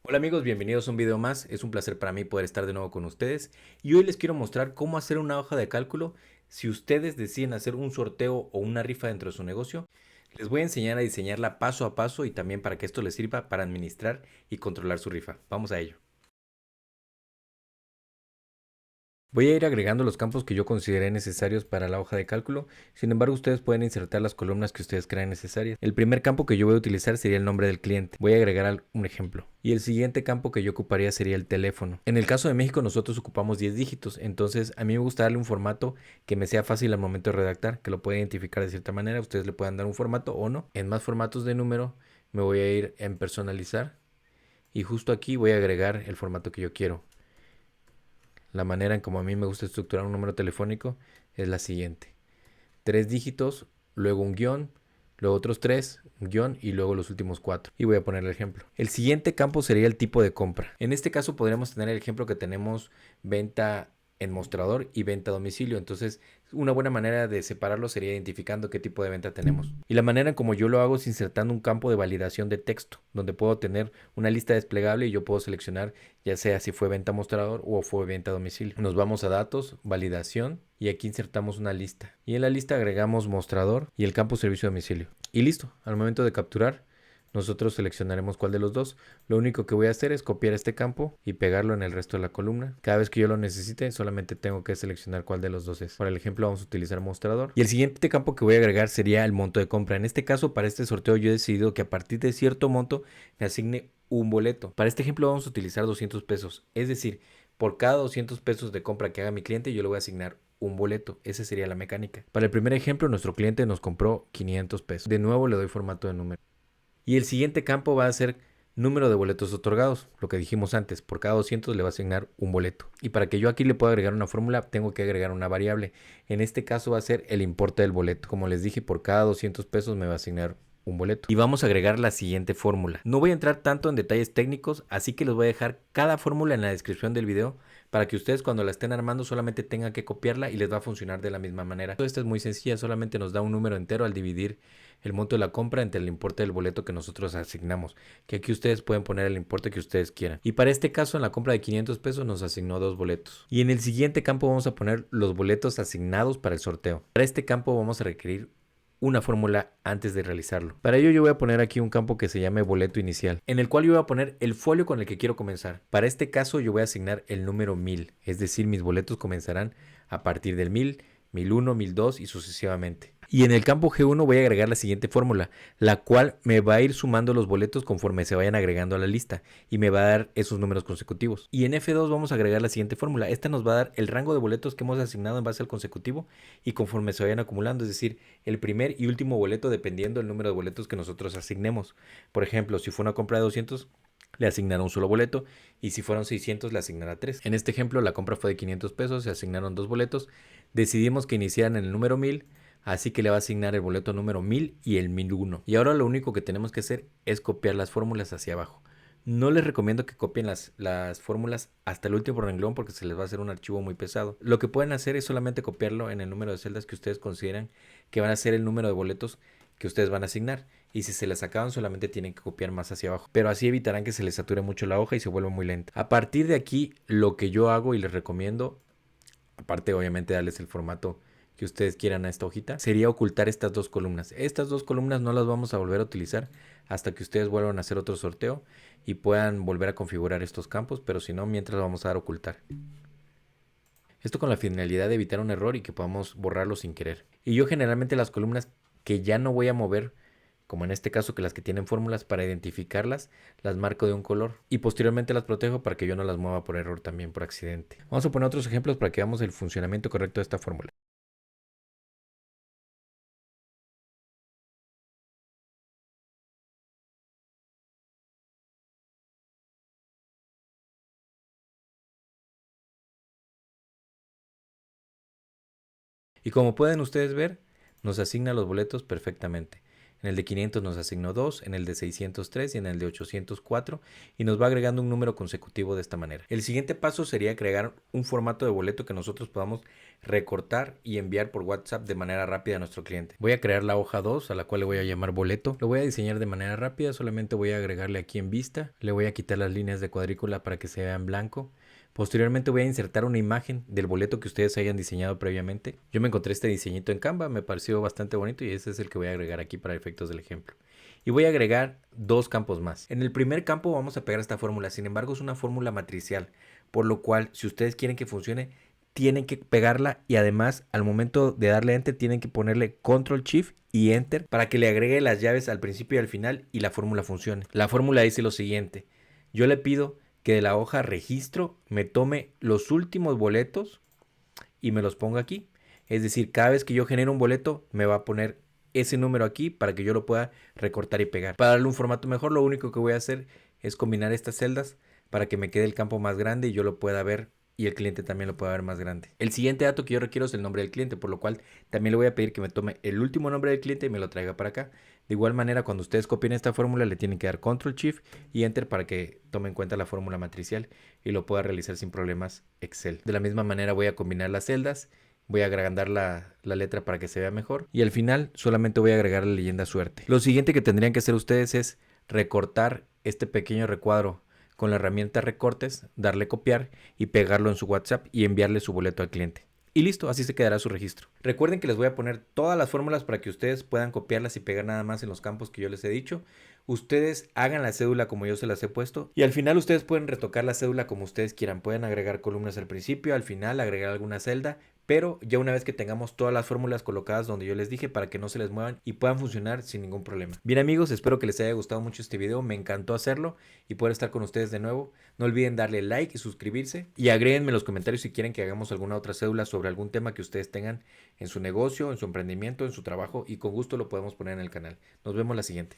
Hola amigos, bienvenidos a un video más. Es un placer para mí poder estar de nuevo con ustedes y hoy les quiero mostrar cómo hacer una hoja de cálculo si ustedes deciden hacer un sorteo o una rifa dentro de su negocio. Les voy a enseñar a diseñarla paso a paso y también para que esto les sirva para administrar y controlar su rifa. Vamos a ello. Voy a ir agregando los campos que yo consideré necesarios para la hoja de cálculo, sin embargo ustedes pueden insertar las columnas que ustedes crean necesarias. El primer campo que yo voy a utilizar sería el nombre del cliente, voy a agregar un ejemplo. Y el siguiente campo que yo ocuparía sería el teléfono. En el caso de México nosotros ocupamos 10 dígitos, entonces a mí me gusta darle un formato que me sea fácil al momento de redactar, que lo pueda identificar de cierta manera, ustedes le puedan dar un formato o no. En más formatos de número me voy a ir en personalizar y justo aquí voy a agregar el formato que yo quiero. La manera en como a mí me gusta estructurar un número telefónico es la siguiente. Tres dígitos, luego un guión, luego otros tres, un guión y luego los últimos cuatro. Y voy a poner el ejemplo. El siguiente campo sería el tipo de compra. En este caso podríamos tener el ejemplo que tenemos venta en mostrador y venta a domicilio. Entonces, una buena manera de separarlo sería identificando qué tipo de venta tenemos. Y la manera en como yo lo hago es insertando un campo de validación de texto, donde puedo tener una lista desplegable y yo puedo seleccionar ya sea si fue venta a mostrador o fue venta a domicilio. Nos vamos a datos, validación y aquí insertamos una lista. Y en la lista agregamos mostrador y el campo servicio a domicilio. Y listo, al momento de capturar nosotros seleccionaremos cuál de los dos. Lo único que voy a hacer es copiar este campo y pegarlo en el resto de la columna. Cada vez que yo lo necesite, solamente tengo que seleccionar cuál de los dos es. Para el ejemplo, vamos a utilizar mostrador. Y el siguiente campo que voy a agregar sería el monto de compra. En este caso, para este sorteo, yo he decidido que a partir de cierto monto me asigne un boleto. Para este ejemplo, vamos a utilizar 200 pesos. Es decir, por cada 200 pesos de compra que haga mi cliente, yo le voy a asignar un boleto. Esa sería la mecánica. Para el primer ejemplo, nuestro cliente nos compró 500 pesos. De nuevo, le doy formato de número. Y el siguiente campo va a ser número de boletos otorgados, lo que dijimos antes, por cada 200 le va a asignar un boleto. Y para que yo aquí le pueda agregar una fórmula, tengo que agregar una variable. En este caso va a ser el importe del boleto. Como les dije, por cada 200 pesos me va a asignar un boleto. Y vamos a agregar la siguiente fórmula. No voy a entrar tanto en detalles técnicos, así que les voy a dejar cada fórmula en la descripción del video para que ustedes cuando la estén armando solamente tengan que copiarla y les va a funcionar de la misma manera. Esta es muy sencilla, solamente nos da un número entero al dividir el monto de la compra entre el importe del boleto que nosotros asignamos, que aquí ustedes pueden poner el importe que ustedes quieran. Y para este caso en la compra de 500 pesos nos asignó dos boletos. Y en el siguiente campo vamos a poner los boletos asignados para el sorteo. Para este campo vamos a requerir una fórmula antes de realizarlo. Para ello yo voy a poner aquí un campo que se llame boleto inicial, en el cual yo voy a poner el folio con el que quiero comenzar. Para este caso yo voy a asignar el número 1000, es decir, mis boletos comenzarán a partir del 1000, 1001, 1002 y sucesivamente. Y en el campo G1 voy a agregar la siguiente fórmula, la cual me va a ir sumando los boletos conforme se vayan agregando a la lista y me va a dar esos números consecutivos. Y en F2 vamos a agregar la siguiente fórmula. Esta nos va a dar el rango de boletos que hemos asignado en base al consecutivo y conforme se vayan acumulando, es decir, el primer y último boleto dependiendo del número de boletos que nosotros asignemos. Por ejemplo, si fue una compra de 200, le asignará un solo boleto y si fueron 600 le asignará 3. En este ejemplo la compra fue de 500 pesos, se asignaron dos boletos, decidimos que iniciaran en el número 1000, así que le va a asignar el boleto número 1000 y el 1001. Y ahora lo único que tenemos que hacer es copiar las fórmulas hacia abajo. No les recomiendo que copien las fórmulas hasta el último renglón porque se les va a hacer un archivo muy pesado. Lo que pueden hacer es solamente copiarlo en el número de celdas que ustedes consideran que van a ser el número de boletos que ustedes van a asignar. Y si se les acaban solamente tienen que copiar más hacia abajo. Pero así evitarán que se les sature mucho la hoja y se vuelva muy lenta. A partir de aquí lo que yo hago y les recomiendo, aparte obviamente darles el formato que ustedes quieran a esta hojita, sería ocultar estas dos columnas. Estas dos columnas no las vamos a volver a utilizar hasta que ustedes vuelvan a hacer otro sorteo y puedan volver a configurar estos campos, pero si no, mientras vamos a dar ocultar. Esto con la finalidad de evitar un error y que podamos borrarlo sin querer. Y yo generalmente las columnas que ya no voy a mover, como en este caso que las que tienen fórmulas para identificarlas, las marco de un color y posteriormente las protejo para que yo no las mueva por error también por accidente. Vamos a poner otros ejemplos para que veamos el funcionamiento correcto de esta fórmula. Y como pueden ustedes ver, nos asigna los boletos perfectamente. En el de 500 nos asignó 2, en el de 603 y en el de 804 y nos va agregando un número consecutivo de esta manera. El siguiente paso sería crear un formato de boleto que nosotros podamos recortar y enviar por WhatsApp de manera rápida a nuestro cliente. Voy a crear la hoja 2 a la cual le voy a llamar boleto. Lo voy a diseñar de manera rápida, solamente voy a agregarle aquí en vista. Le voy a quitar las líneas de cuadrícula para que se vea en blanco. Posteriormente voy a insertar una imagen del boleto que ustedes hayan diseñado previamente. Yo me encontré este diseñito en Canva, me pareció bastante bonito y ese es el que voy a agregar aquí para efectos del ejemplo. Y voy a agregar dos campos más. En el primer campo vamos a pegar esta fórmula, sin embargo es una fórmula matricial, por lo cual si ustedes quieren que funcione, tienen que pegarla y además al momento de darle enter tienen que ponerle control shift y enter para que le agregue las llaves al principio y al final y la fórmula funcione. La fórmula dice lo siguiente: yo le pido que de la hoja registro me tome los últimos boletos y me los ponga aquí. Es decir, cada vez que yo genero un boleto me va a poner ese número aquí para que yo lo pueda recortar y pegar. Para darle un formato mejor, lo único que voy a hacer es combinar estas celdas para que me quede el campo más grande y yo lo pueda ver y el cliente también lo pueda ver más grande. El siguiente dato que yo requiero es el nombre del cliente, por lo cual también le voy a pedir que me tome el último nombre del cliente y me lo traiga para acá. De igual manera, cuando ustedes copien esta fórmula, le tienen que dar Control Shift y Enter para que tome en cuenta la fórmula matricial y lo pueda realizar sin problemas Excel. De la misma manera voy a combinar las celdas, voy a agrandar la letra para que se vea mejor y al final solamente voy a agregar la leyenda suerte. Lo siguiente que tendrían que hacer ustedes es recortar este pequeño recuadro con la herramienta recortes, darle copiar y pegarlo en su WhatsApp y enviarle su boleto al cliente. Y listo, así se quedará su registro. Recuerden que les voy a poner todas las fórmulas para que ustedes puedan copiarlas y pegar nada más en los campos que yo les he dicho. Ustedes hagan la cédula como yo se las he puesto y al final ustedes pueden retocar la cédula como ustedes quieran. Pueden agregar columnas al principio, al final agregar alguna celda, pero ya una vez que tengamos todas las fórmulas colocadas donde yo les dije para que no se les muevan y puedan funcionar sin ningún problema. Bien amigos, espero que les haya gustado mucho este video, me encantó hacerlo y poder estar con ustedes de nuevo. No olviden darle like y suscribirse y agréguenme en los comentarios si quieren que hagamos alguna otra cédula sobre algún tema que ustedes tengan en su negocio, en su emprendimiento, en su trabajo y con gusto lo podemos poner en el canal. Nos vemos la siguiente.